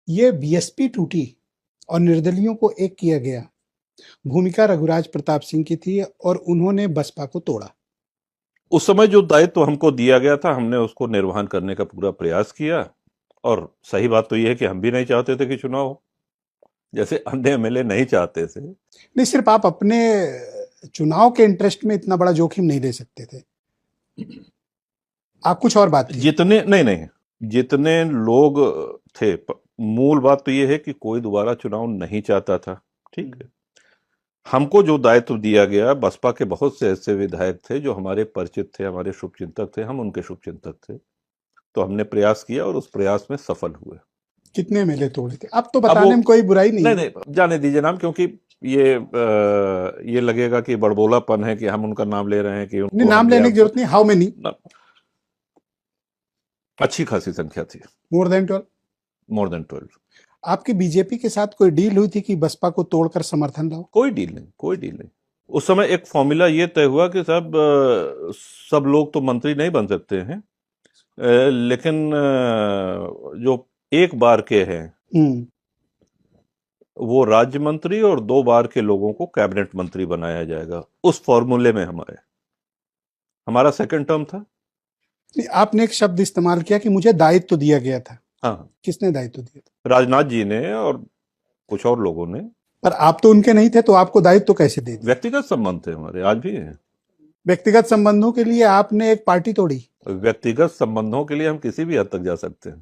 ये बीएसपी टूटी और निर्दलियों को एक किया गया। भूमिका रघुराज प्रताप सिंह की थी और उन्होंने बसपा को तोड़ा। उस समय जो दायित्व हमको दिया गया था हमने उसको निर्वहन करने का पूरा प्रयास किया। और सही बात तो यह है कि हम भी नहीं चाहते थे कि चुनाव हो, जैसे अन्य एमएलए नहीं चाहते थे। नहीं, सिर्फ आप अपने चुनाव के इंटरेस्ट में इतना बड़ा जोखिम नहीं ले सकते थे, आप कुछ और बात थी। जितने नहीं जितने लोग थे, मूल बात तो यह है कि कोई दोबारा चुनाव नहीं चाहता था। ठीक है, हमको जो दायित्व दिया गया, बसपा के बहुत से ऐसे विधायक थे जो हमारे परिचित थे, हमारे शुभचिंतक थे, हम उनके शुभचिंतक थे, तो हमने प्रयास किया और उस प्रयास में सफल हुए। कितने मेले तोड़े थे? अब तो बताने में कोई बुराई नहीं। नहीं जाने दीजिए नाम, क्योंकि ये लगेगा कि बड़बोलापन है कि हम उनका नाम ले रहे हैं कि नहीं, नाम लेने की जरूरत नहीं। How many? अच्छी खासी संख्या थी, मोर देन 12। More than 12। आपकी बीजेपी के साथ कोई डील हुई थी कि बसपा को तोड़कर समर्थन लाओ? कोई डील नहीं। उस समय एक फॉर्मूला ये तय हुआ कि साहब सब लोग तो मंत्री नहीं बन सकते हैं, लेकिन जो एक बार के हैं वो राज्य मंत्री और 2 बार के लोगों को कैबिनेट मंत्री बनाया जाएगा। उस फॉर्मूले में हम आए। हमारा सेकंड टर्म था। आपने एक शब्द इस्तेमाल किया कि मुझे दायित्व दिया गया था। हाँ, किसने दायित्व दिया था? राजनाथ जी ने और कुछ और लोगों ने। पर आप तो उनके नहीं थे, तो आपको दायित्व कैसे दे दिया? व्यक्तिगत संबंध थे हमारे, आज भी हैं। व्यक्तिगत संबंधों के लिए आपने एक पार्टी तोड़ी? व्यक्तिगत संबंधों के लिए हम किसी भी हद तक जा सकते हैं।